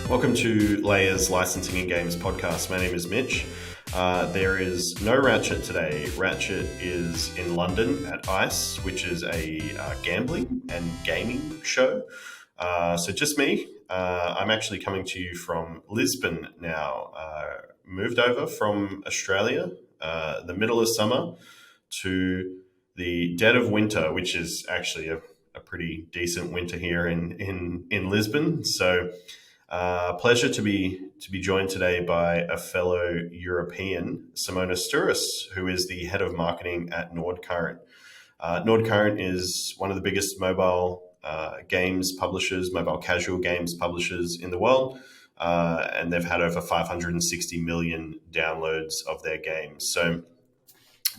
Welcome to Layers Licensing and Games podcast. My name is Mitch. There is no Ratchet today. Ratchet is in London at ICE, which is a gambling and gaming show. So just me. I'm actually coming to you from Lisbon now. Moved over from Australia, the middle of summer, to the dead of winter, which is actually a pretty decent winter here in Lisbon. So pleasure to be joined today by a fellow European, Simonas Sturys, who is the head of marketing at Nordcurrent. Nordcurrent is one of the biggest mobile games publishers, mobile casual games publishers in the world, and they've had over 560 million downloads of their games. So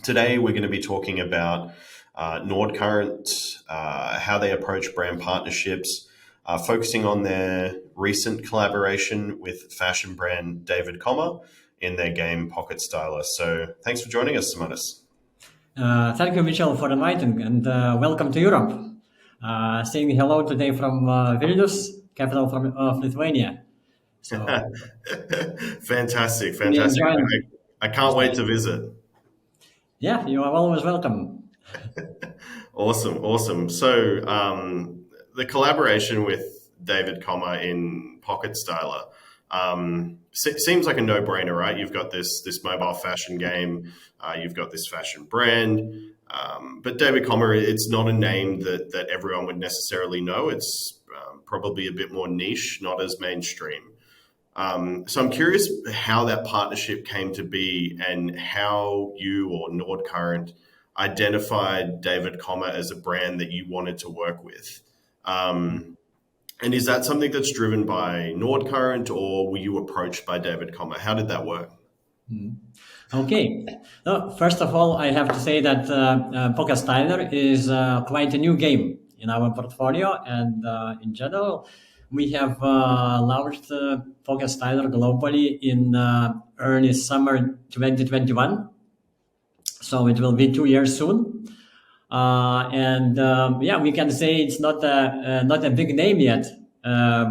today we're going to be talking about Nordcurrent, how they approach brand partnerships, focusing on their recent collaboration with fashion brand David Koma in their game Pocket Styler. So thanks for joining us, Simonas. Thank you, Michelle, for inviting, and welcome to Europe. Saying hello today from Vilnius, capital of Lithuania. So, fantastic. I can't wait to visit. Yeah, you are always welcome. Awesome. So the collaboration with David Koma in Pocket Styler seems like a no-brainer, right? You've got this mobile fashion game, you've got this fashion brand, but David Koma, it's not a name that everyone would necessarily know. It's probably a bit more niche, not as mainstream. So I'm curious how that partnership came to be and how you or Nordcurrent identified David Koma as a brand that you wanted to work with. And is that something that's driven by Nordcurrent, or were you approached by David Koma? How did that work? Okay. First of all, I have to say that Pocket Styler is quite a new game in our portfolio, and in general, we have launched Pocket Styler globally in early summer 2021. So it will be 2 years soon. We can say it's not a big name yet,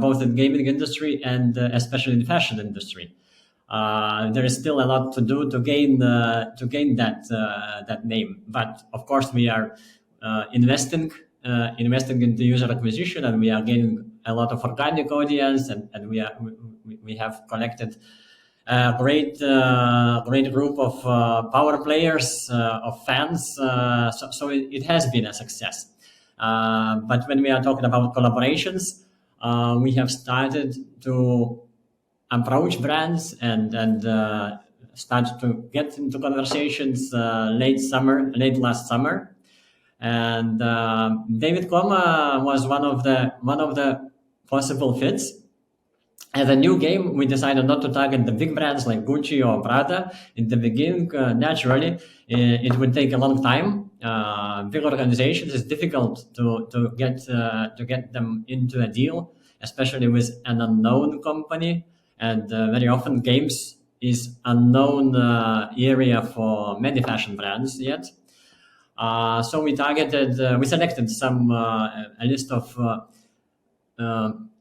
both in gaming industry and especially in the fashion industry. There is still a lot to do to gain that name. But of course, we are investing into user acquisition, and we are gaining a lot of organic audience, and we have collected a great group of power players, of fans. So it has been a success. But when we are talking about collaborations, we have started to approach brands and start to get into conversations late last summer. And David Koma was one of the possible fits. As a new game, we decided not to target the big brands like Gucci or Prada. In the beginning, naturally, it would take a long time. Big organizations, it's difficult to get them into a deal, especially with an unknown company. And very often, games is unknown area for many fashion brands yet. So we selected a list of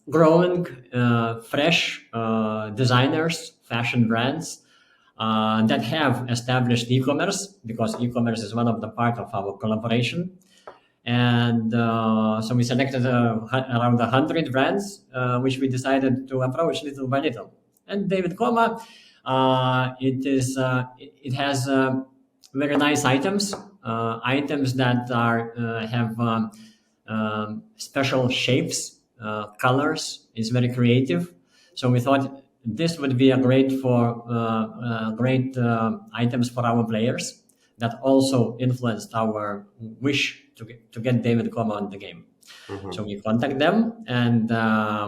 growing, fresh designers, fashion brands that have established e-commerce, because e-commerce is one of the part of our collaboration. And so we selected around 100 brands, which we decided to approach little by little. And David Koma, it has very nice items that have special shapes. Colors is very creative, so we thought this would be a great items for our players that also influenced our wish to get David Koma on the game. Mm-hmm. So we contacted them, and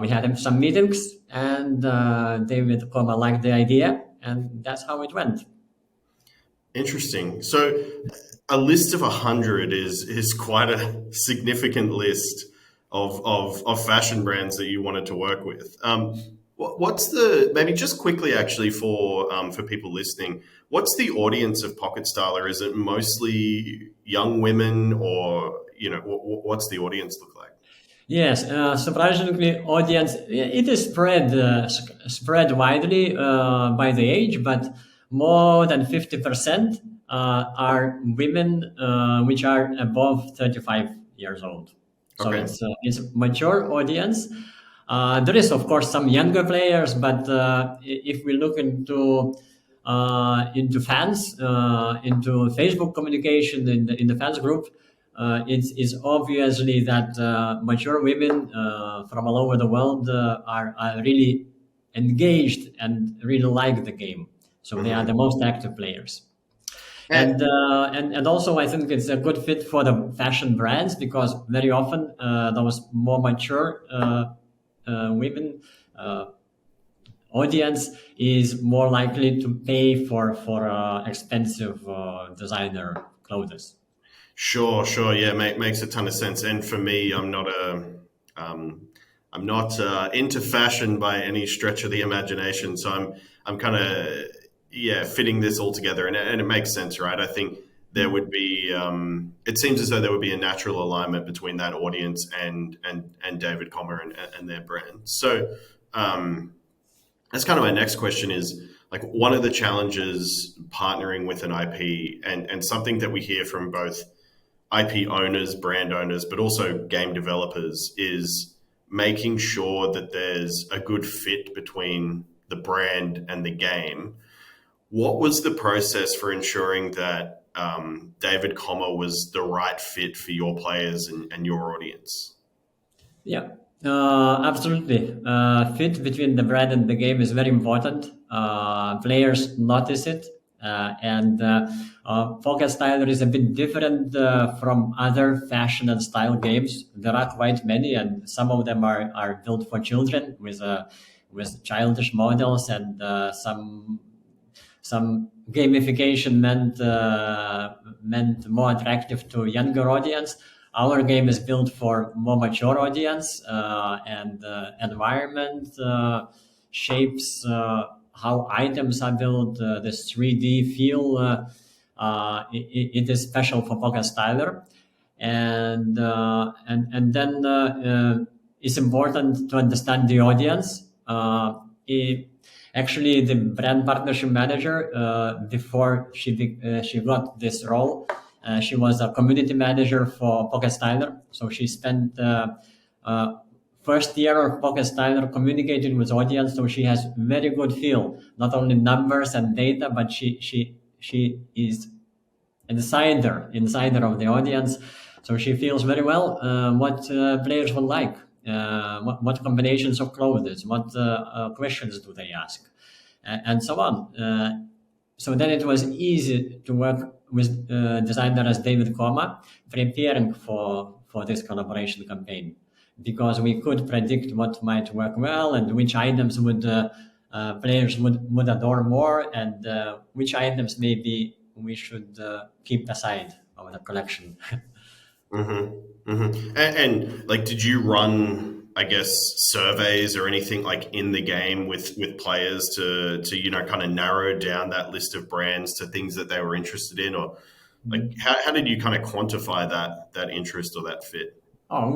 we had some meetings, and David Koma liked the idea, and that's how it went. Interesting. So a list of 100 is quite a significant list of fashion brands that you wanted to work with. Maybe just quickly actually for people listening, what's the audience of Pocket Styler? Is it mostly young women, or what's the audience look like? Yes, surprisingly, audience it is spread widely by the age, but more than 50% are women which are above 35 years old. So Okay. it's a mature audience. There is of course some younger players, but if we look into fans, into Facebook communication in the fans group, it's obviously that mature women from all over the world are really engaged and really like the game. So they are the Hmm. most active players. And And also I think it's a good fit for the fashion brands because very often those more mature women audience is more likely to pay for expensive designer clothes. sure, yeah, makes a ton of sense. And for me, um, I'm not into fashion by any stretch of the imagination. So I'm kind of yeah fitting this all together, and it makes sense, right? I think there would be it seems as though there would be a natural alignment between that audience and David Koma and their brand. So that's kind of my next question is like one of the challenges partnering with an IP and something that we hear from both IP owners, brand owners, but also game developers is making sure that there's a good fit between the brand and the game. What was the process for ensuring that David Koma was the right fit for your players and your audience? Yeah, absolutely. Fit between the brand and the game is very important. Players notice it, and Focus Styler is a bit different from other fashion and style games. There are quite many, and some of them are built for children with childish models and some gamification meant more attractive to younger audience. Our game is built for more mature audience, and environment shapes how items are built. This 3D feel it is special for Pocket Styler, and then it's important to understand the audience. Actually, the brand partnership manager, before she got this role, she was a community manager for Pocket Styler. So she spent uh, first year of Pocket Styler communicating with audience. So she has very good feel, not only numbers and data, but she is insider of the audience. So she feels very well what players will like, what combinations of clothes, what questions do they ask, and so on. So then it was easy to work with designer as David Koma, preparing for this collaboration campaign, because we could predict what might work well and which items would players would adore more, and which items maybe we should keep aside of the collection. And like, did you run, I guess, surveys or anything like in the game with players to kind of narrow down that list of brands to things that they were interested in, or like how did you kind of quantify that interest or that fit? Oh,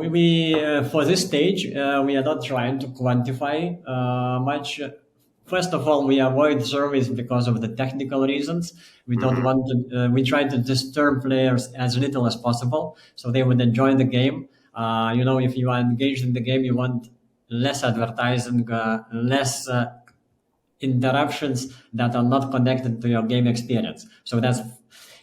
for this stage, we are not trying to quantify much. First of all, we avoid surveys because of the technical reasons. We don't Hmm. want to. We try to disturb players as little as possible, so they would enjoy the game. If you are engaged in the game, you want less advertising, less interruptions that are not connected to your game experience. So that's,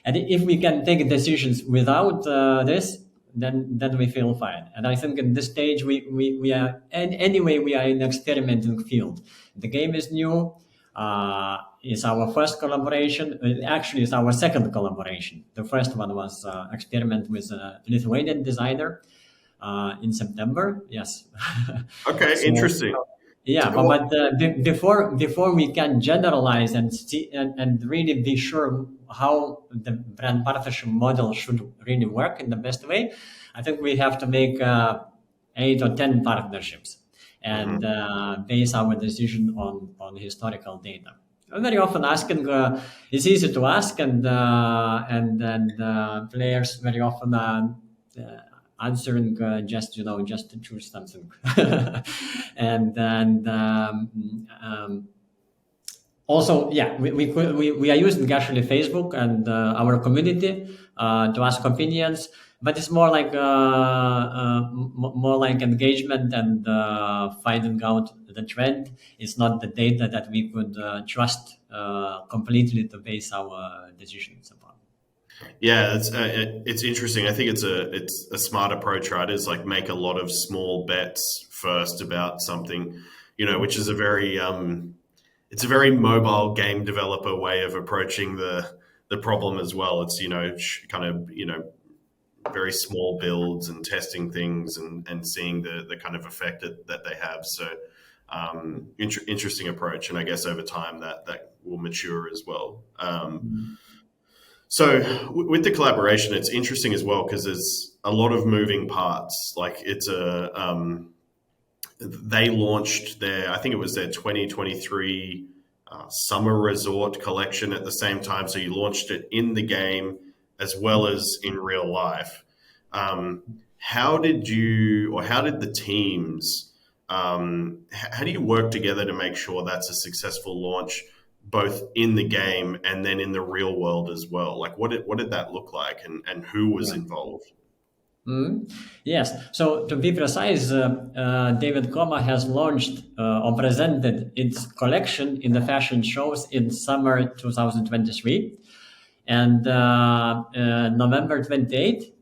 and if we can take decisions without this, then we feel fine. And I think in this stage we are, and anyway we are in experimenting field. The game is new. It's our first collaboration. Actually, it's our second collaboration. The first one was experiment with a Lithuanian designer in September. Yes. Okay, so interesting. yeah, before we can generalize and see and really be sure how the brand partnership model should really work in the best way, I think we have to make 8 or 10 partnerships and Hmm. base our decision on historical data. Very often asking, it's easy to ask, and players very often answering just to choose something. And then also, yeah, we are using actually Facebook and our community to ask opinions, but it's more like more like engagement and finding out the trend. It's not the data that we could trust completely to base our decisions upon. Yeah, it's interesting. I think it's a smart approach, right? Is like make a lot of small bets first about something, which is it's a very mobile game developer way of approaching the problem as well. It's kind of very small builds and testing things and seeing the kind of effect that they have. So interesting approach, and I guess over time that will mature as well. So with the collaboration, it's interesting as well because there's a lot of moving parts. Like it's they launched I think it was their 2023 summer resort collection at the same time. So you launched it in the game as well as in real life. How did the teams, how do you work together to make sure that's a successful launch, both in the game and then in the real world as well? Like what did that look like, and who was involved? Yes. So to be precise, David Koma has launched or presented its collection in the fashion shows in summer 2023. And November 28th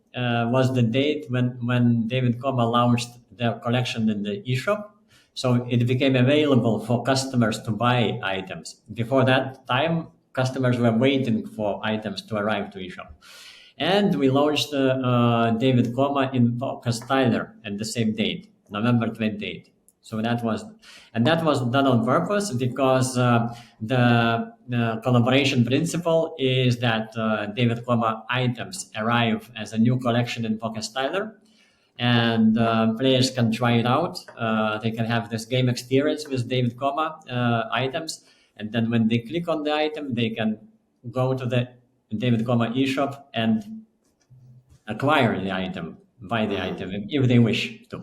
was the date when David Koma launched their collection in the eShop. So it became available for customers to buy items. Before that time, customers were waiting for items to arrive to eShop. And we launched David Koma in Focus Tyler at the same date, November 28th. So that was done on purpose because the collaboration principle is that David Koma items arrive as a new collection in Focus Tyler, and players can try it out. They can have this game experience with David Koma items, and then when they click on the item, they can go to the David Koma eShop and acquire the item, buy the item if they wish to.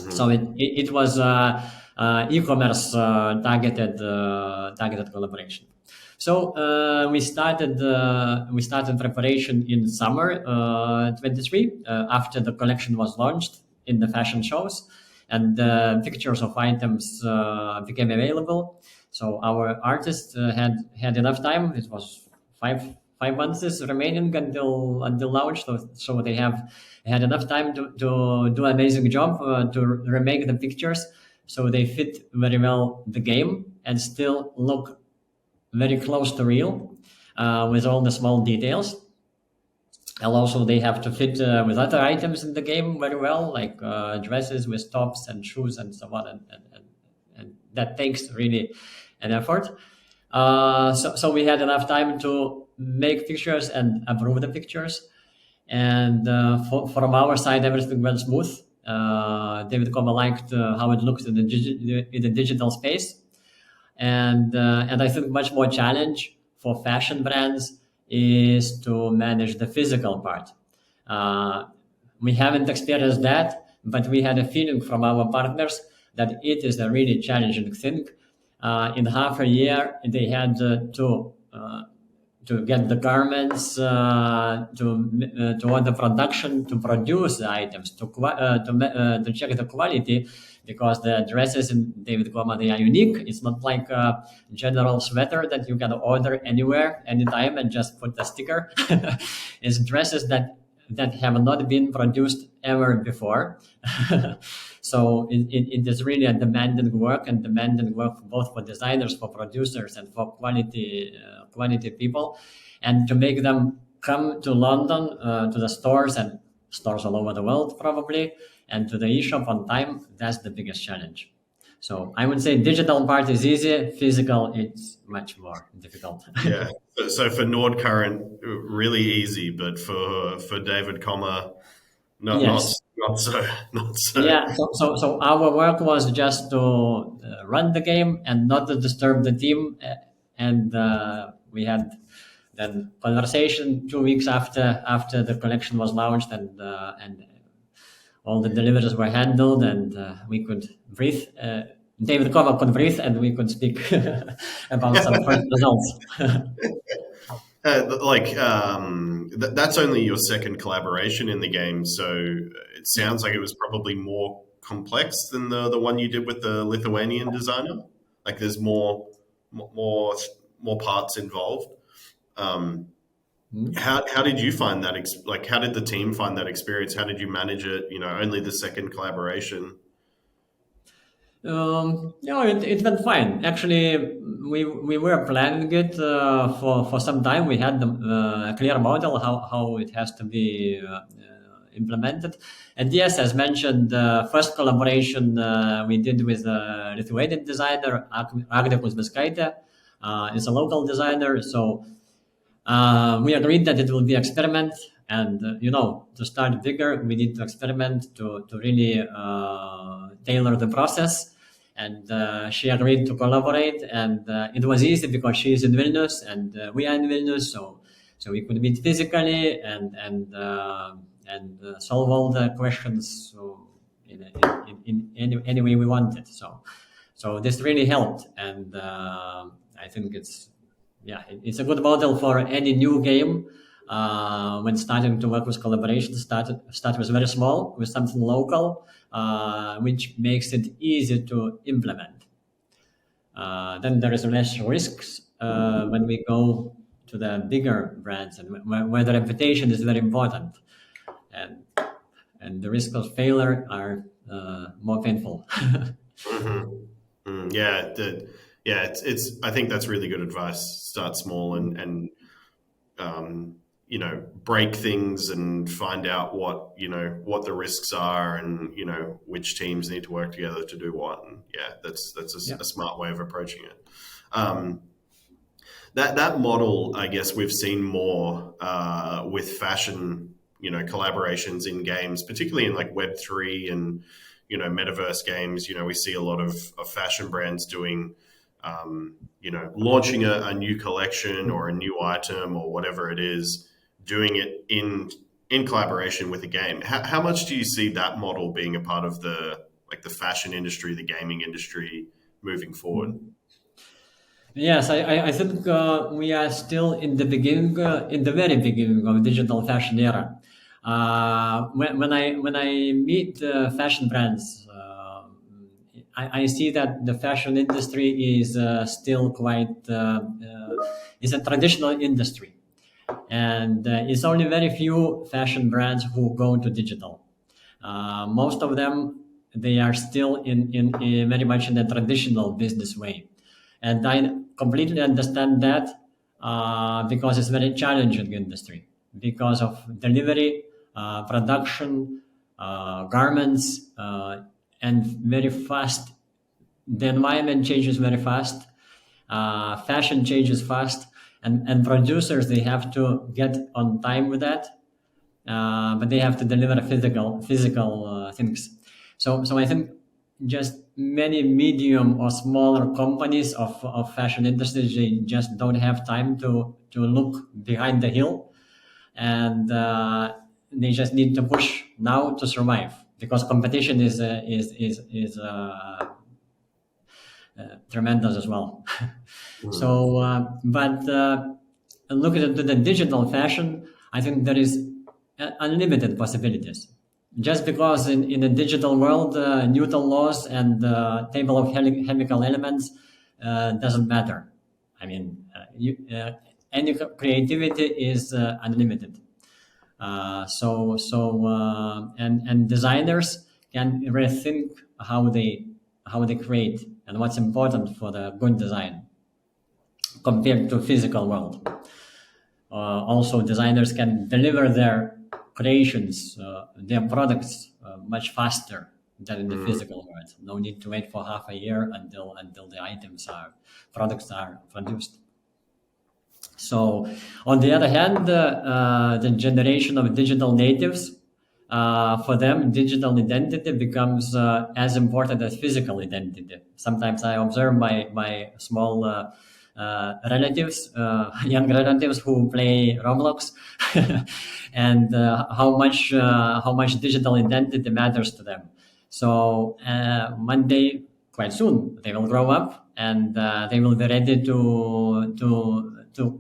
So it was e-commerce targeted collaboration. So we started preparation in summer 23 after the collection was launched in the fashion shows, and pictures of items became available. So our artists had enough time. It was five months remaining until launch, so they had enough time to do an amazing job to remake the pictures, so they fit very well the game and still look very close to real with all the small details. And also they have to fit with other items in the game very well, like dresses with tops and shoes and so on, and that takes really an effort. So we had enough time to make pictures and approve the pictures. And from our side, everything went smooth. David Koma liked how it looked in the digital space. And I think much more challenge for fashion brands is to manage the physical part. We haven't experienced that, but we had a feeling from our partners that it is a really challenging thing. In half a year, they had to get the garments, to order production, to produce the items, to check the quality, because the dresses in David Koma, they are unique. It's not like a general sweater that you can order anywhere, anytime, and just put a sticker. It's dresses that have not been produced ever before. So it is really a demanding work both for designers, for producers, and for quality people. And to make them come to London, to the stores and stores all over the world probably, and to the eShop on time, that's the biggest challenge. So I would say digital part is easy, physical it's much more difficult. Yeah. So for Nordcurrent, really easy, but for David Koma, not so. Yeah. So our work was just to run the game and not to disturb the team, and we had then conversation 2 weeks after the collection was launched, and all the deliveries were handled, and we could breathe. David Koma could breathe, and we could speak about some first results. That's only your second collaboration in the game, so it sounds like it was probably more complex than the one you did with the Lithuanian designer. Like there's more more parts involved. How did you find that? How did the team find that experience? How did you manage it? Only the second collaboration. It went fine. Actually, we were planning it for some time. We had a clear model how it has to be implemented. And yes, as mentioned, the first collaboration we did with a Lithuanian designer, Agne Kuzmiskaitė. Is a local designer, so we agreed that it will be experiment. And to start bigger, we need to experiment to really tailor the process. And she agreed to collaborate, and it was easy because she is in Vilnius and we are in Vilnius, so we could meet physically and solve all the questions in any way we wanted. So this really helped, and I think it's a good model for any new game. When starting to work with collaboration, start with very small, with something local, which makes it easy to implement. Then there is less risks when we go to the bigger brands, and where the reputation is very important, and the risk of failure are more painful. It's I think that's really good advice. Start small and break things and find out what the risks are, and which teams need to work together to do what. And that's a smart way of approaching it. That model, I guess we've seen more with fashion, collaborations in games, particularly in like Web3 and metaverse games. We see a lot of fashion brands doing launching a new collection or a new item or whatever it is, doing it in collaboration with a game. How much do you see that model being a part of the fashion industry, the gaming industry moving forward? Yes, I think we are still in the beginning, in the very beginning of digital fashion era. When I meet fashion brands, I see that the fashion industry is still quite is a traditional industry, and it's only very few fashion brands who go to digital. Most of them, they are still in very much in a traditional business way, and I completely understand that because it's very challenging industry because of delivery, production, garments, and very fast. The environment changes very fast. Fashion changes fast, and producers, they have to get on time with that, but they have to deliver physical things. So I think just many medium or smaller companies of fashion industries, they just don't have time to look behind the hill, and they just need to push now to survive because competition is tremendous as well. So, but looking into the digital fashion, I think there is unlimited possibilities. Just because in a digital world, Newton laws and table of chemical elements doesn't matter. I mean, any creativity is unlimited. And designers can rethink how they create and what's important for the good design compared to physical world. Also, designers can deliver their creations, their products much faster than in the physical world. No need to wait for half a year until the products are produced. So, on the other hand, the generation of digital natives, for them, digital identity becomes as important as physical identity. Sometimes I observe my small relatives, young relatives who play Roblox, and how much digital identity matters to them. So one day, quite soon, they will grow up and they will be ready to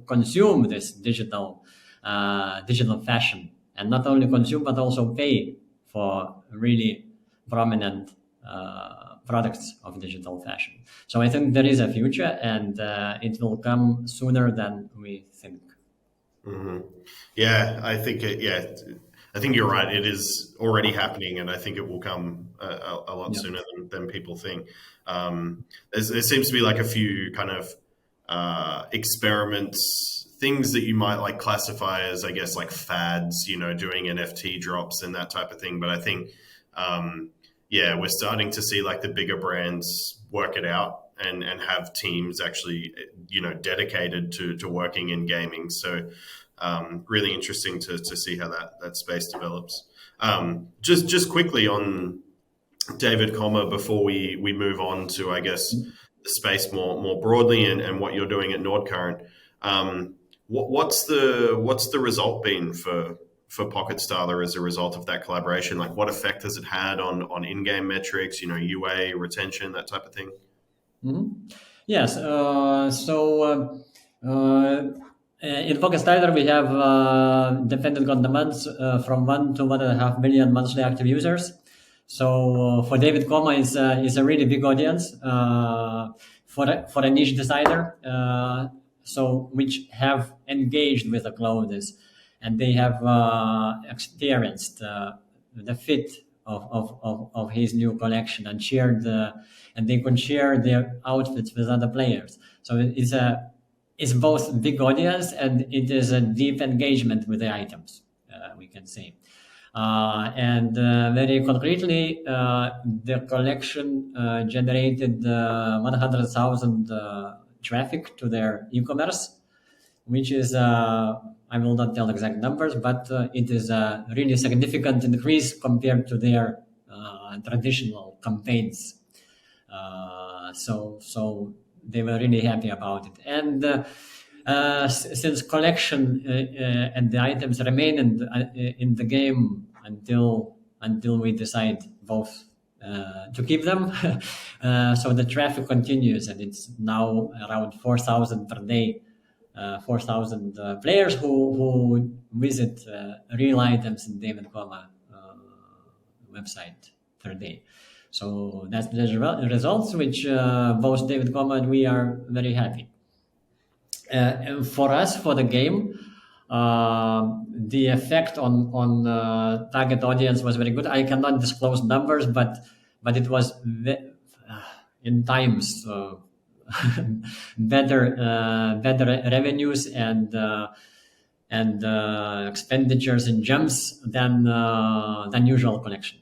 consume this digital fashion, and not only consume but also pay for really prominent products of digital fashion. So I think there is a future, and it will come sooner than we think. Mm-hmm. Yeah, I think you're right. It is already happening, and I think it will come a lot sooner than people think. There seems to be like a few kind of experiments, things that you might like classify as, I guess, like fads, doing NFT drops and that type of thing. But I think, we're starting to see like the bigger brands work it out and have teams actually, dedicated to working in gaming. So really interesting to see how that space develops. Just quickly on David Koma before we move on to, I guess, the space more broadly and what you're doing at Nordcurrent. What's the result been for Pocket Starler as a result of that collaboration? Like, what effect has it had on in-game metrics, UA, retention, that type of thing? Mm-hmm. Yes. In Pocket Starler, we have, depending on the months, from 1 to 1.5 million monthly active users. So for David Koma, is a really big audience for a niche designer. So which have engaged with the clothes, and they have experienced the fit of his new collection, and shared and they can share their outfits with other players. So it's both big audience, and it is a deep engagement with the items, we can say. And very concretely, the collection generated 100,000 traffic to their e-commerce, which is, I will not tell exact numbers, but it is a really significant increase compared to their traditional campaigns. So they were really happy about it. And since collection and the items remain in the game until we decide both to keep them, so the traffic continues, and it's now around 4,000 per day. 4,000 players who visit real items in David Koma website per day. So that's the results, which both David Koma and we are very happy. And for us, for the game, the effect on target audience was very good. I cannot disclose numbers, but it was in times better revenues and expenditures in gems than usual collection.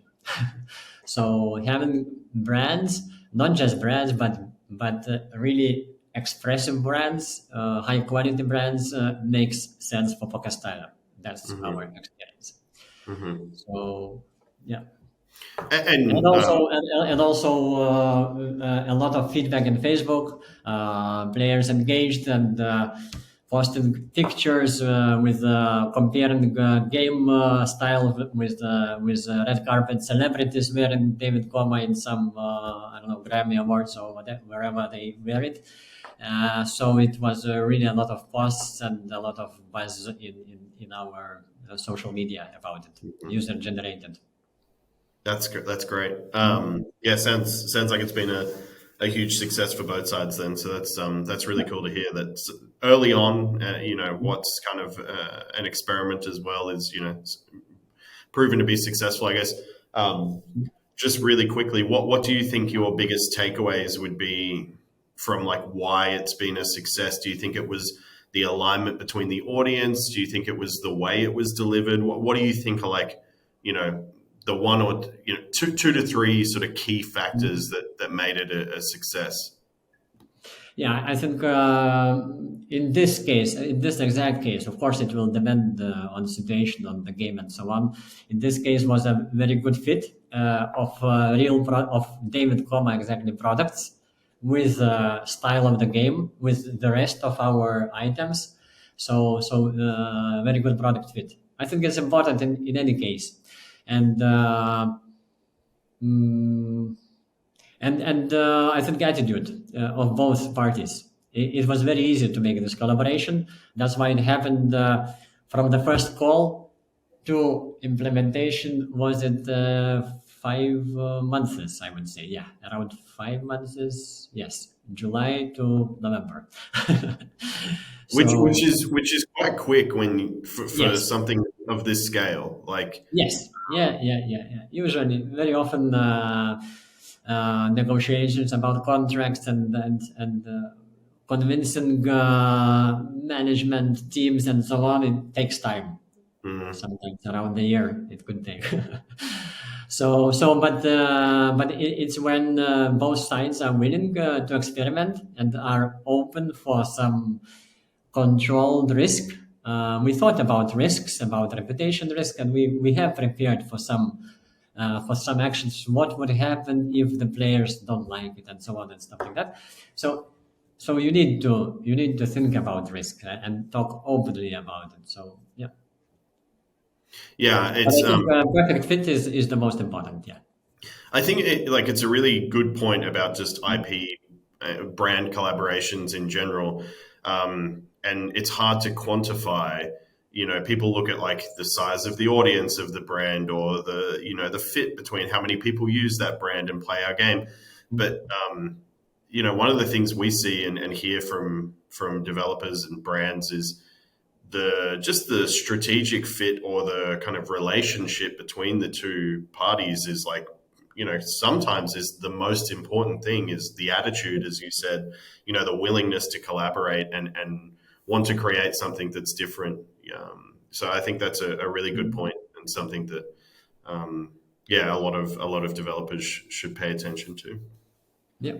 So having brands, not just brands, but really expressive brands, high quality brands, makes sense for Pocket Starler. That's our experience. So yeah. And also a lot of feedback in Facebook, players engaged and posting pictures with comparing game style with red carpet celebrities wearing David Koma in some I don't know, Grammy Awards or whatever, wherever they wear it. So it was really a lot of posts and a lot of buzz in our social media about it, user generated. That's great. Yeah, sounds like it's been a huge success for both sides then. So that's really cool to hear that early on, what's kind of an experiment as well is, proven to be successful, I guess. Just really quickly, what do you think your biggest takeaways would be from like why it's been a success? Do you think it was the alignment between the audience? Do you think it was the way it was delivered? What do you think are like, the one or two to three sort of key factors that made it a success? Yeah, I think in this exact case, of course, it will depend on the situation, on the game, and so on. In this case, was a very good fit of David Koma exactly products with the style of the game, with the rest of our items. So very good product fit. I think it's important in any case, and mm, and I think attitude of both parties. It was very easy to make this collaboration. That's why it happened from the first call to implementation. Was it 5 months? I would say, yeah, around 5 months. Yes, July to November. So Which is quite quick for yes, something of this scale. Like, yes, yeah. Usually, very often, negotiations about contracts and convincing management teams and so on. It takes time. mm, Sometimes around a year it could take. But it's when both sides are willing to experiment and are open for some controlled risk. We thought about risks, about reputation risk, and we have prepared for some actions. What would happen if the players don't like it, and so on and stuff like that. So so you need to think about risk and talk openly about it. So yeah, yeah, but it's I think perfect fit is the most important. Yeah. I think it's a really good point about just IP brand collaborations in general, and it's hard to quantify. People look at like the size of the audience of the brand, or the fit between how many people use that brand and play our game. But one of the things we see and hear from developers and brands is the strategic fit, or the kind of relationship between the two parties is like, sometimes is the most important thing, is the attitude, as you said, the willingness to collaborate and want to create something that's different. So I think that's a really good point, and something that, yeah, a lot of developers should pay attention to. Yeah.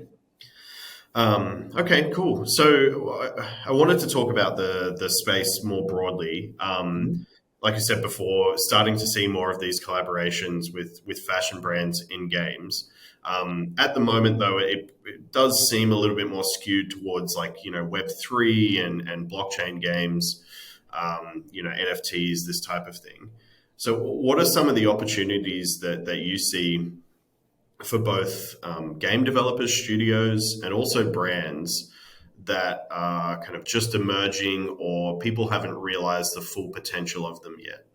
Okay, cool. So I wanted to talk about the space more broadly. Mhm. Like I said before, starting to see more of these collaborations with fashion brands in games. At the moment, though, it does seem a little bit more skewed towards like Web3 and blockchain games, NFTs, this type of thing. So, what are some of the opportunities that you see for both game developers, studios, and also brands that are kind of just emerging, or people haven't realized the full potential of them yet?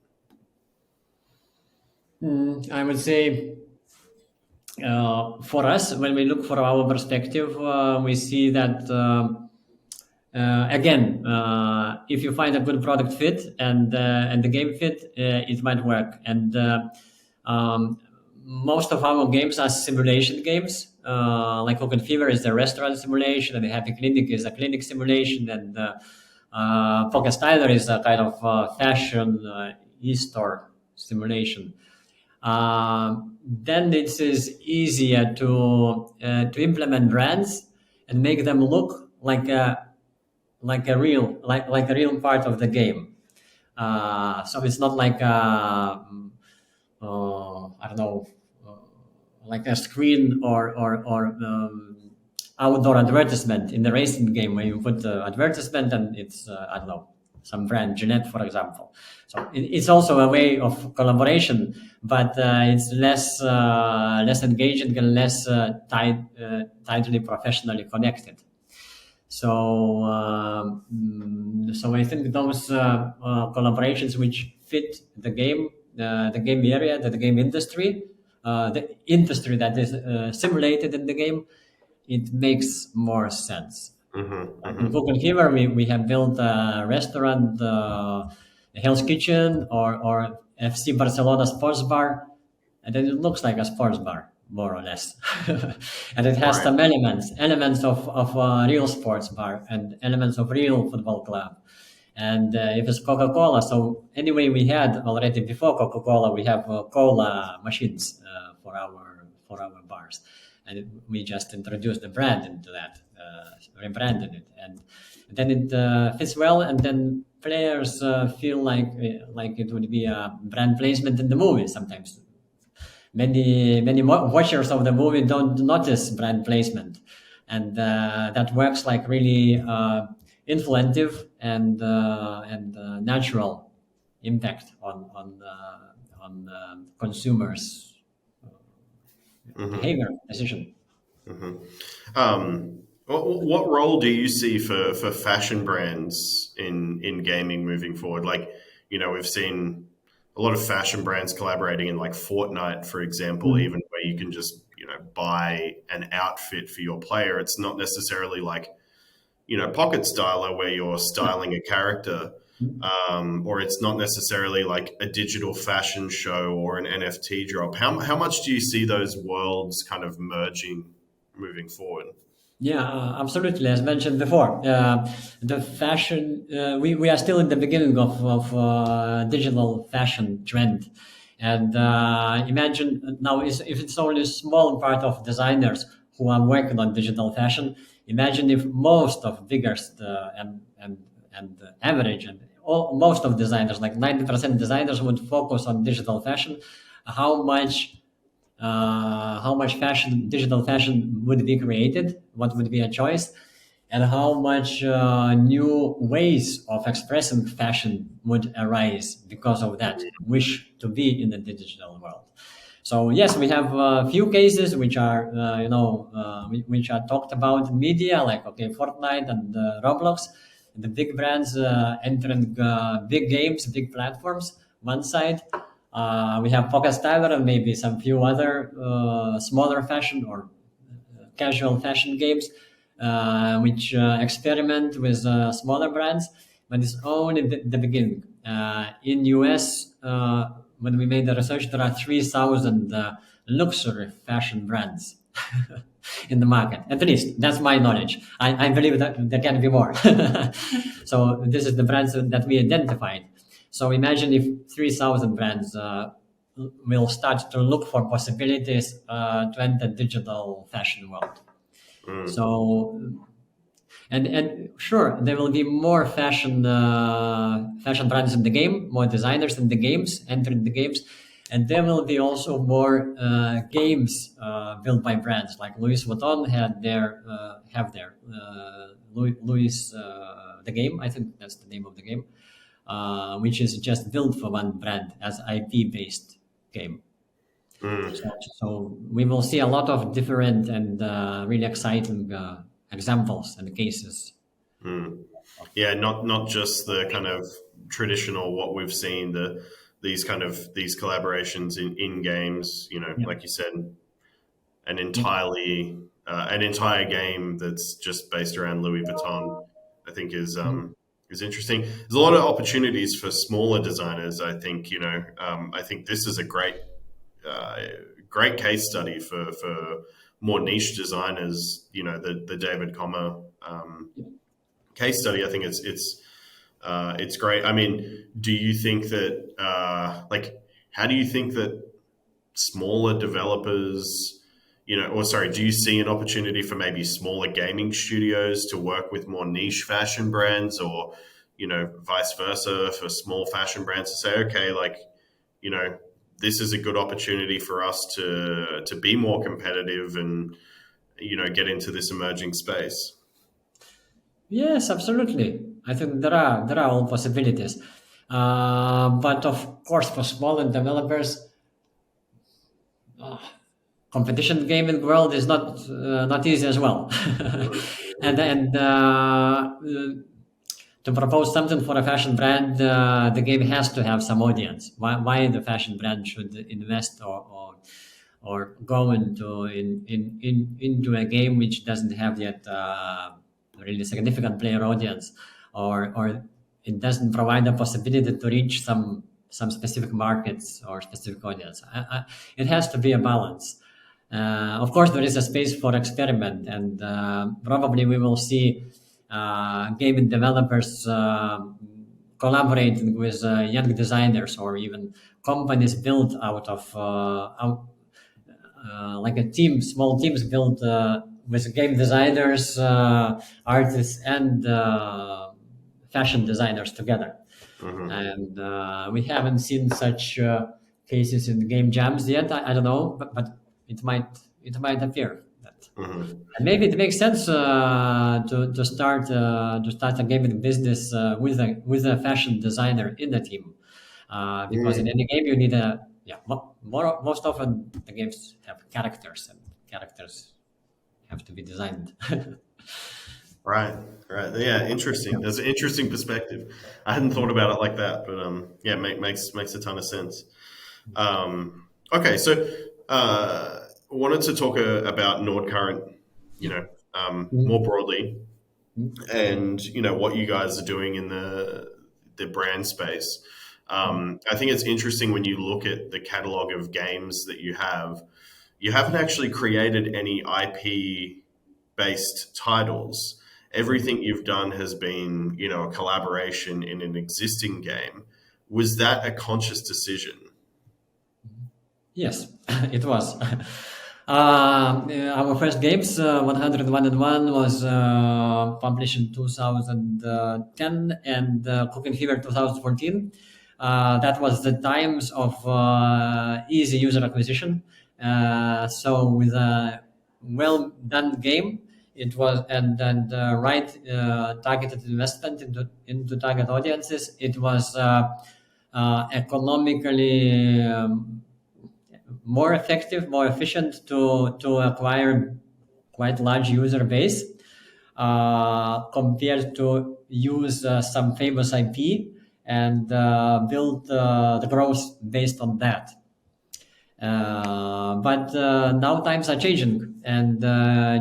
I would say for us, when we look for our perspective, we see that again, if you find a good product fit and the game fit, it might work. And um, most of our games are simulation games. Like Open Fever is a restaurant simulation, and the Happy Clinic is a clinic simulation, and Focus Tyler is a kind of fashion e-store simulation. Then it is easier to implement brands and make them look like a real part of the game. So it's not like I don't know, like a screen or outdoor advertisement in the racing game where you put the advertisement and it's I don't know, some brand, Gillette, for example. So it's also a way of collaboration, but it's less engaging and less tightly professionally connected. So I think those collaborations which fit the game area, the game industry, the industry that is simulated in the game, it makes more sense. Mm-hmm, In mm-hmm. Cook and Fever, we have built a restaurant, a Hell's Kitchen, or FC Barcelona sports bar, and then it looks like a sports bar, more or less. And it has Right. some elements of a real sports bar and elements of real football club. And if it's Coca-Cola, so anyway, we had already before Coca-Cola, we have cola machines for our bars, and we just introduced the brand into that, rebranded it, and then it fits well, and then players feel like it would be a brand placement in the movie. Sometimes many watchers of the movie don't notice brand placement, and that works like really influentive and natural impact on consumers' behavior decision. What role do you see for fashion brands in gaming moving forward? Like, we've seen a lot of fashion brands collaborating in like Fortnite, for example, even where you can just, buy an outfit for your player. It's not necessarily like, Pocket Styler where you're styling a character, or it's not necessarily like a digital fashion show or an NFT drop. How much do you see those worlds kind of merging moving forward? Yeah, absolutely. As mentioned before, the fashion, we are still in the beginning of digital fashion trend. And imagine now, if it's only a small part of designers who are working on digital fashion, imagine if most of biggest and average and most of designers, like 90% designers, would focus on digital fashion. How much digital fashion would be created, what would be a choice, and how much new ways of expressing fashion would arise because of that wish to be in the digital world. So yes, we have a few cases which are which are talked about in media, like Fortnite and Roblox, the big brands entering big games, big platforms. One side, we have Pocket Styler and maybe some few other smaller fashion or casual fashion games, which experiment with smaller brands, but it's only the beginning. In US, when we made the research, there are 3,000 luxury fashion brands in the market. At least that's my knowledge. I believe that there can be more. So this is the brands that we identified. So imagine if 3,000 brands will start to look for possibilities to enter digital fashion world. So, and sure, there will be more fashion brands in the game, more designers in the games, entering the games, and there will be also more games built by brands. Like Louis Vuitton have their Louis the game. I think that's the name of the game, which is just built for one brand as IP based game. So we will see a lot of different and really exciting examples and cases. Yeah, not just the kind of traditional what we've seen, these collaborations in games. Like you said, an entire game that's just based around Louis Vuitton, I think is interesting. There's a lot of opportunities for smaller designers. I think I think this is a great case study for more niche designers. The David Koma case study. I think it's great. I mean, do you think that how do you think that smaller developers, do you see an opportunity for maybe smaller gaming studios to work with more niche fashion brands, or vice versa for small fashion brands to say, okay, this is a good opportunity for us to be more competitive and get into this emerging space? Yes, absolutely. I think there are all possibilities, but of course, for smaller developers, competition gaming world is not easy as well, and to propose something for a fashion brand, the game has to have some audience. Why the fashion brand should invest or go into a game which doesn't have yet really significant player audience, or it doesn't provide a possibility to reach some specific markets or specific audience. It has to be a balance. Of course, there is a space for experiment, and probably we will see gaming developers collaborating with young designers, or even companies built out of like a team, small teams built with game designers, artists, and fashion designers together. And we haven't seen such cases in game jams yet. I don't know, but it might appear that And maybe it makes sense to start a gaming business with a fashion designer in the team, because in any game you need most often the games have characters, and characters have to be designed. Right, right. Yeah, interesting. That's an interesting perspective. I hadn't thought about it like that, but yeah, makes a ton of sense. Okay, so wanted to talk about Nordcurrent, more broadly, and what you guys are doing in the brand space. I think it's interesting when you look at the catalog of games that you have. You haven't actually created any IP based titles. Everything you've done has been, a collaboration in an existing game. Was that a conscious decision? Yes, it was. Our first games, 101 and 1, was published in 2010, and Cooking Fever 2014. That was the times of easy user acquisition. So with a well done game, it was and right targeted investment into target audiences. It was economically more effective, more efficient to acquire quite large user base compared to use some famous IP and build the growth based on that. But now times are changing, and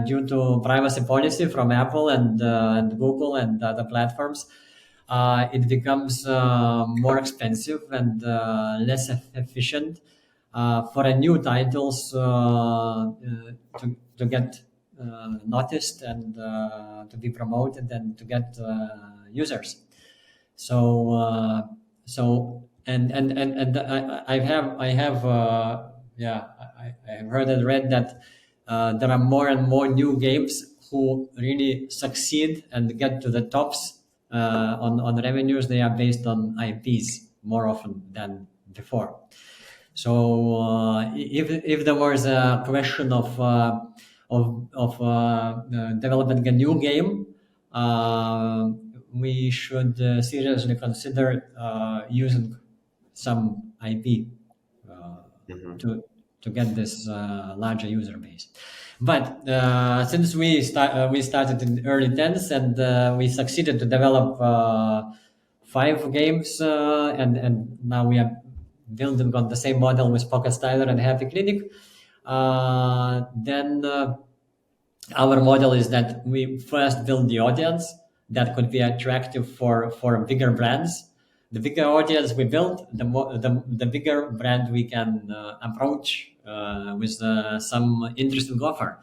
due to privacy policy from Apple and Google and other platforms, it becomes more expensive and less efficient for a new titles to get noticed and to be promoted and to get users. So and I have I've heard and read that there are more and more new games who really succeed and get to the tops on revenues. They are based on IPs more often than before. So if there was a question of developing a new game, we should seriously consider using some IP to get this larger user base. But since we started in early 10s, and we succeeded to develop 5 games, and now we are building on the same model with Pocket Styler and Happy Clinic, then our model is that we first build the audience that could be attractive for bigger brands. The bigger audience we build, the bigger brand we can approach with some interesting offer.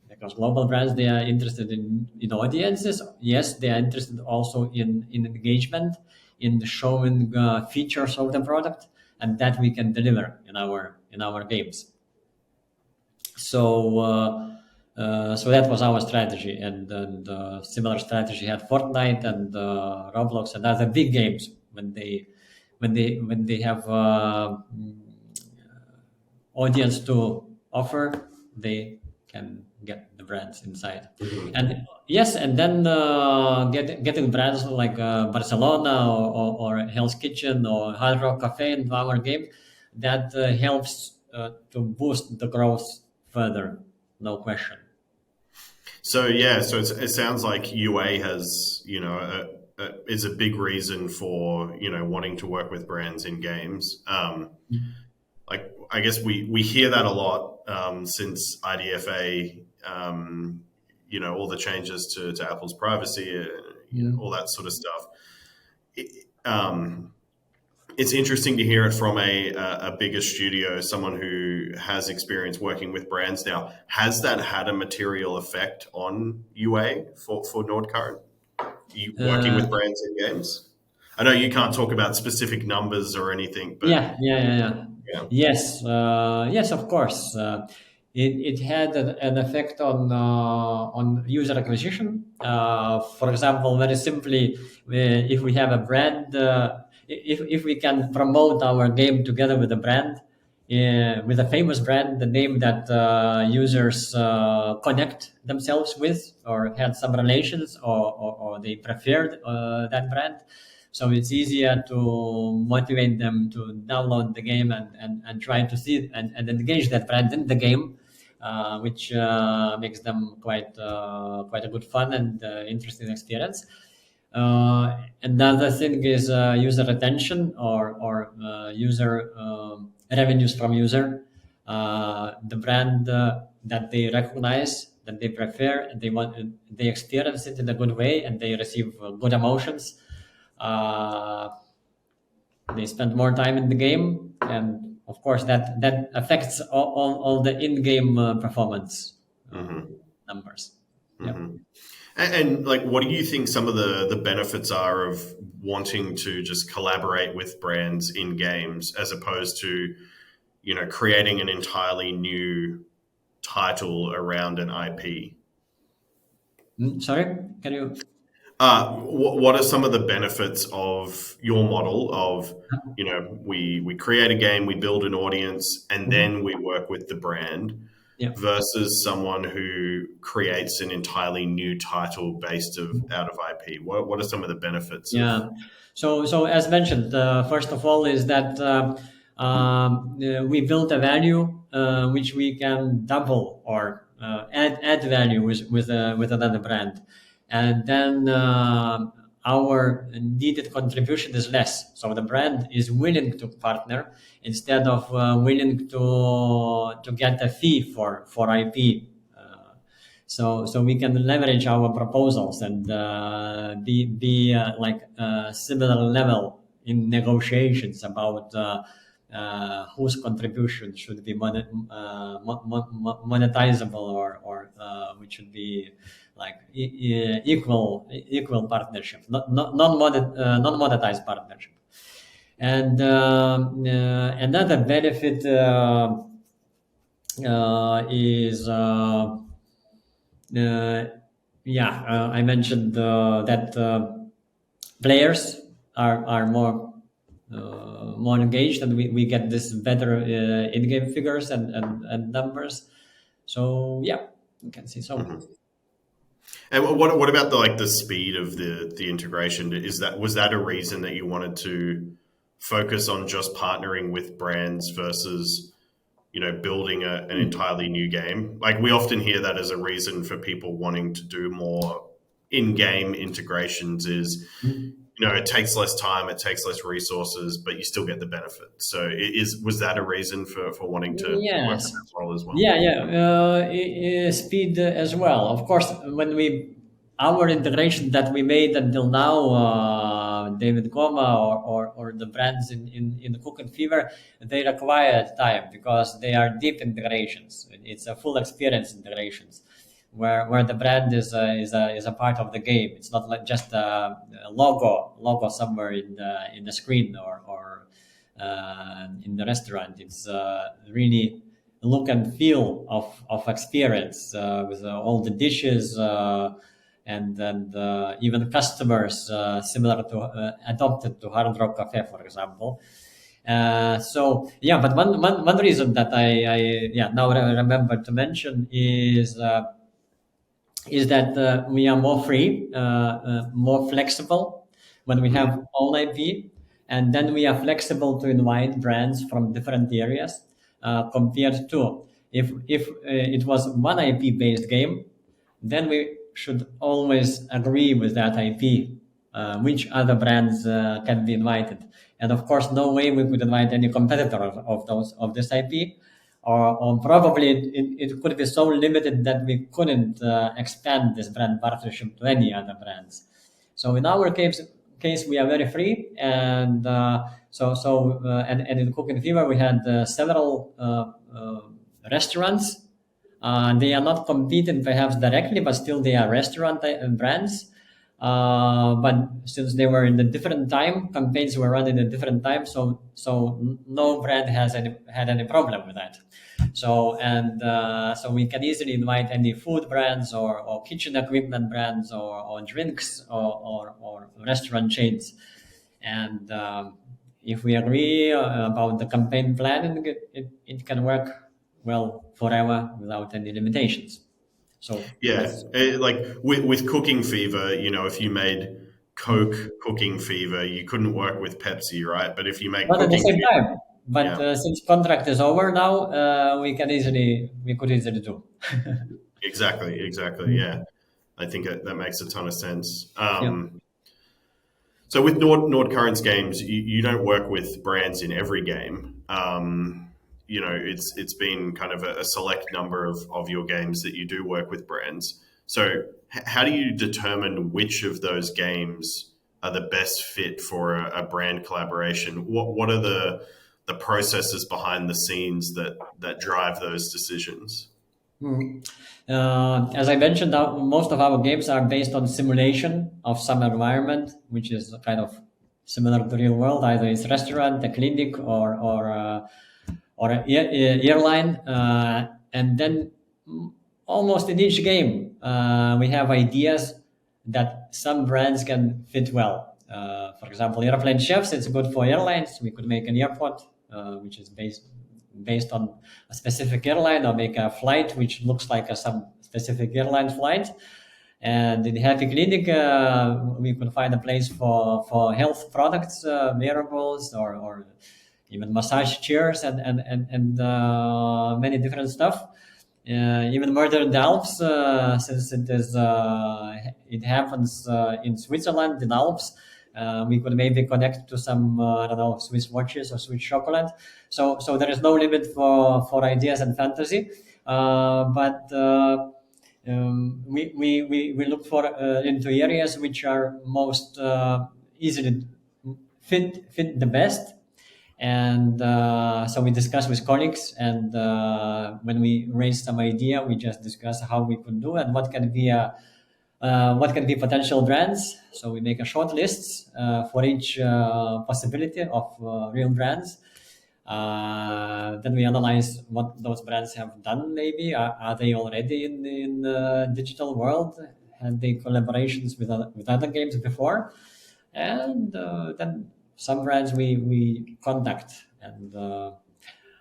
Because global brands, they are interested in audiences. Yes, they are interested also in engagement, in showing features of the product, and that we can deliver in our games. So that was our strategy, and similar strategy had Fortnite and Roblox and other big games. When they have audience to offer, they can get the brands inside. And yes, and then getting brands like Barcelona or Hell's Kitchen or Hard Rock Cafe into our game, that helps to boost the growth further, no question. So yeah, so it sounds like UA has is a big reason for wanting to work with brands in games. Like I guess we hear that a lot since IDFA, all the changes to Apple's privacy, all that sort of stuff. It's interesting to hear it from a bigger studio, someone who has experience working with brands now. Has that had a material effect on UA for Nordcurrent? You working with brands in games? I know you can't talk about specific numbers or anything, but yeah. Yes, of course. It had an effect on user acquisition. For example, very simply, if we have a brand, if we can promote our game together with a brand, with a famous brand, the name that users connect themselves with or had some relations, or they preferred that brand. So it's easier to motivate them to download the game and try to see and engage that brand in the game, which makes them quite a good fun and interesting experience. Another thing is user retention or user revenues from user. The brand that they recognize, that they prefer, and they experience it in a good way, and they receive good emotions. Uh, they spend more time in the game, and of course that affects all the in-game performance numbers. Yep. And like, what do you think some of the benefits are of wanting to just collaborate with brands in games as opposed to, creating an entirely new title around an IP? Sorry, can you? What are some of the benefits of your model of, we create a game, we build an audience, and then we work with the brand Yeah. versus someone who creates an entirely new title based out of IP? What are some of the benefits? Yeah. So as mentioned, first of all is that we built a value which we can double or add value with another brand, and then our needed contribution is less. So the brand is willing to partner instead of willing to get a fee for IP. So we can leverage our proposals and be like similar level in negotiations about whose contribution should be monetizable or which should be like equal partnership, non-monetized partnership. And another benefit is. I mentioned that players are more engaged, and we get this better in-game figures and numbers. So yeah, you can see so. And what about the speed of the integration? Was that a reason that you wanted to focus on just partnering with brands versus building an entirely new game? Like, we often hear that as a reason for people wanting to do more in-game integrations is, it takes less time, it takes less resources, but you still get the benefit. So was that a reason for wanting to work in that model as well? Speed as well. Of course, our integration that we made until now, David Koma or the brands in the Cook and Fever, they require time because they are deep integrations. It's a full experience integrations, where the brand is a part of the game. It's not like just a logo somewhere in the screen or in the restaurant. It's really look and feel of experience with all the dishes. And even customers similar to adopted to Hard Rock Cafe, for example. But one reason that I now remember to mention is that we are more free, more flexible when we have all IP, and then we are flexible to invite brands from different areas compared to if it was one IP based game, then we should always agree with that IP, which other brands can be invited. And of course, no way we could invite any competitor of this IP, or probably it could be so limited that we couldn't expand this brand partnership to any other brands. So in our case we are very free, and and in Cook and Fever we had several restaurants. They are not competing perhaps directly, but still they are restaurant brands. But since they were in the different time, campaigns were run in a different time, so no brand had any problem with that. So we can easily invite any food brands or kitchen equipment brands or drinks or restaurant chains, and if we agree about the campaign planning, it can work well forever without any limitations. So Yeah, that's like with Cooking Fever, you know, if you made Coke Cooking Fever, you couldn't work with Pepsi, right? But if you make not at the Cooking same Fever, time. But yeah, since contract is over now, we could easily do. exactly, yeah. I think that makes a ton of sense. Yeah. So with Nordcurrent's games, you don't work with brands in every game. You know, it's been kind of a select number of your games that you do work with brands. So how do you determine which of those games are the best fit for a brand collaboration? What are the processes behind the scenes that drive those decisions? Mhm. As I mentioned, most of our games are based on simulation of some environment, which is kind of similar to real world. Either it's restaurant, a clinic, or an airline. And then almost in each game, we have ideas that some brands can fit well. For example, airplane chefs, it's good for airlines. We could make an airport, which is based on a specific airline, or make a flight which looks like some specific airline flight. And in Happy Clinic, we could find a place for health products, wearables, or even massage chairs and many different stuff. Even Murder in the Alps, since it happens in Switzerland, in Alps, we could maybe connect to some I don't know, Swiss watches or Swiss chocolate. So there is no limit for ideas and fantasy, but we look for into areas which are most easily fit the best. And so we discuss with colleagues, and when we raise some idea, we just discuss how we could do and what can be potential brands. So we make a short list for each possibility of real brands. Then we analyze what those brands have done. Maybe are they already in the digital world? Had they collaborations with other games before? And then some brands we contact, and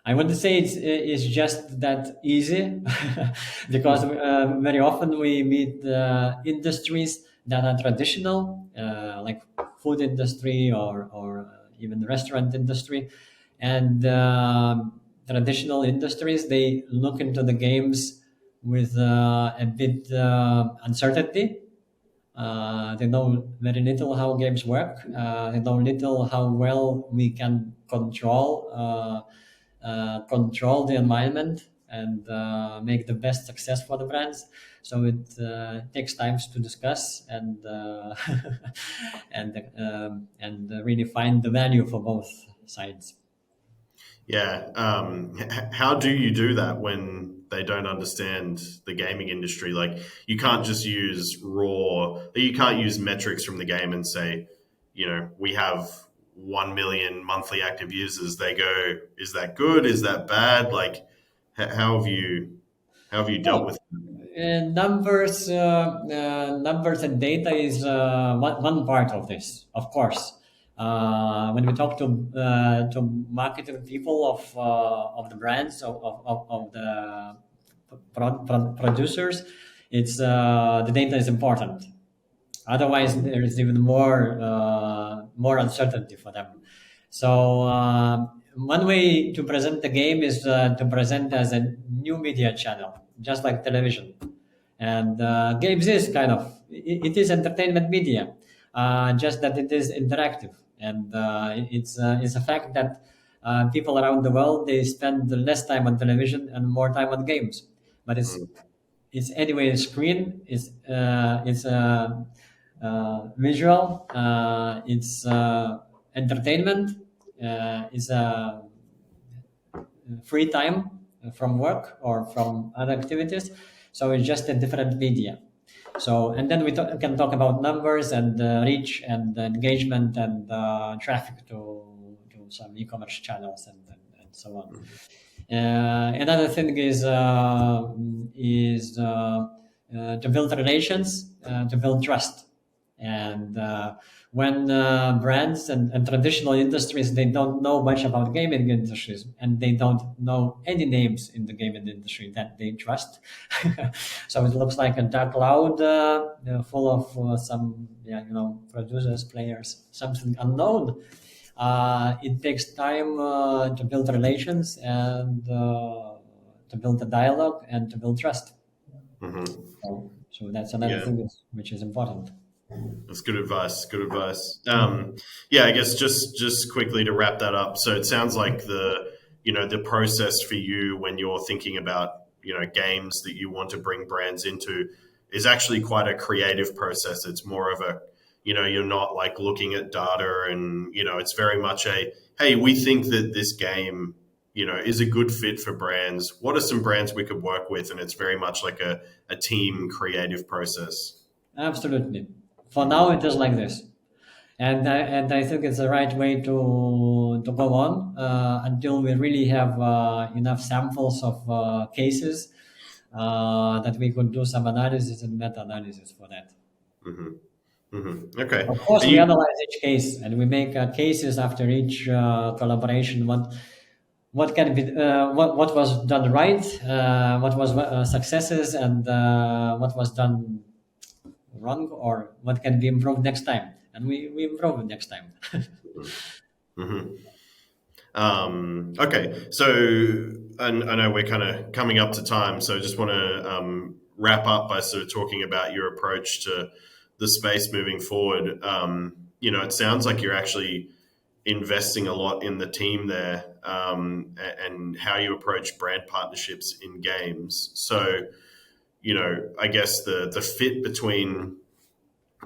I wouldn't say it's just that easy because very often we meet industries that are traditional, like food industry or even the restaurant industry, and traditional industries, they look into the games with a bit uncertainty. They know very little how games work. They know little how well we can control the environment and make the best success for the brands. So it takes times to discuss and really find the value for both sides. Yeah. How do you do that when they don't understand the gaming industry? Like, you can't just use you can't use metrics from the game and say, you know, we have 1 million monthly active users. They go, is that good? Is that bad? Like, how have you dealt with Oh, numbers and data is one part of this, of course. When we talk to marketing people of the brands of the producers, it's the data is important. Otherwise, there is even more uncertainty for them. So one way to present the game is to present as a new media channel, just like television. And games is kind of it is entertainment media, just that it is interactive, and it's a fact that people around the world, they spend less time on television and more time on games. But it's anyway a screen. It's visual. It's entertainment. It's free time from work or from other activities. So it's just a different media. So, and then can talk about numbers and reach and engagement and traffic to some e-commerce channels and so on. Another thing is to build relations, to build trust. And when brands and traditional industries, they don't know much about gaming industries, and they don't know any names in the gaming industry that they trust. So it looks like a dark cloud full of some producers, players, something unknown. It takes time to build relations and to build a dialogue and to build trust. Mm-hmm. So that's another thing which is important. That's good advice. Good advice. I guess just quickly to wrap that up. So it sounds like the process for you when you're thinking about games that you want to bring brands into is actually quite a creative process. It's more of a you're not like looking at data and it's very much hey, we think that this game is a good fit for brands. What are some brands we could work with? And it's very much like a team creative process. Absolutely. For now, it is like this, and I think it's the right way to go on until we really have enough samples of cases that we could do some analysis and meta-analysis for that. Mm-hmm. Mm-hmm. Okay. Of course, we analyze each case and we make cases after each collaboration. What can be what was done right, what was successes, and what was done wrong, or what can be improved next time, and we improve it next time. Mm-hmm. Okay, so I know we're kind of coming up to time, so I just want to wrap up by sort of talking about your approach to the space moving forward. It sounds like you're actually investing a lot in the team there, and how you approach brand partnerships in games. So, I guess the fit between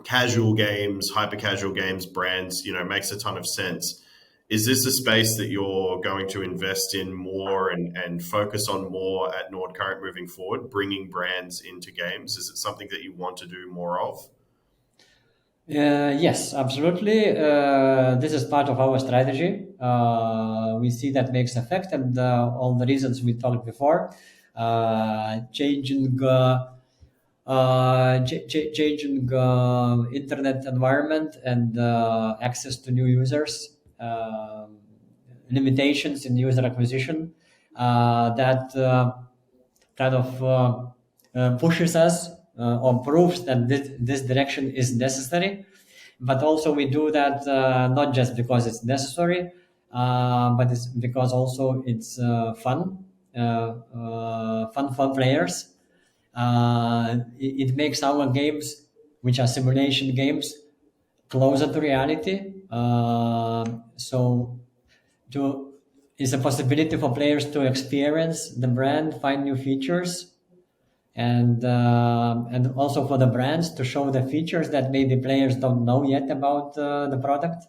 casual games, hyper casual games, brands, makes a ton of sense. Is this a space that you're going to invest in more and focus on more at Nordcurrent moving forward, bringing brands into games? Is it something that you want to do more of? Yes, absolutely. This is part of our strategy. We see that makes effect, and all the reasons we talked before, changing internet environment and access to new users, limitations in user acquisition, that kind of pushes us or proves that this direction is necessary. But also we do that not just because it's necessary, but it's because also it's fun for players. It makes our games, which are simulation games, closer to reality. It's a possibility for players to experience the brand, find new features, and also for the brands to show the features that maybe players don't know yet about the product.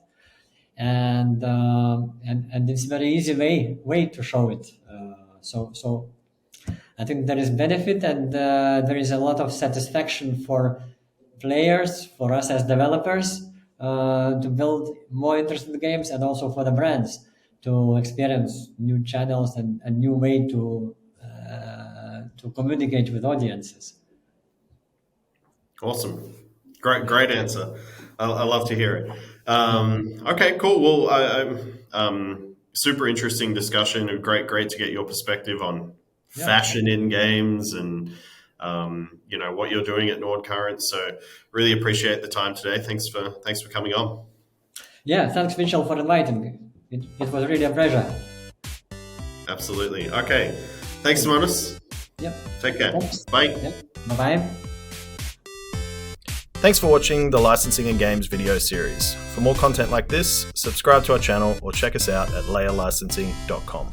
And it's a very easy way to show it. So I think there is benefit, and there is a lot of satisfaction for players, for us as developers, to build more interesting games, and also for the brands to experience new channels and a new way to communicate with audiences. Awesome. Great answer. I love to hear it. Okay, cool. Well, super interesting discussion. Great to get your perspective on fashion in games and what you're doing at Nordcurrent. So really appreciate the time today. Thanks for coming on. Yeah, thanks, Mitchell, for inviting me. It was really a pleasure. Absolutely. Okay. Thanks, Simonas. Yep. Take care. Thanks. Bye. Yep. Bye-bye. Thanks for watching the Licensing and Games video series. For more content like this, subscribe to our channel or check us out at layerlicensing.com.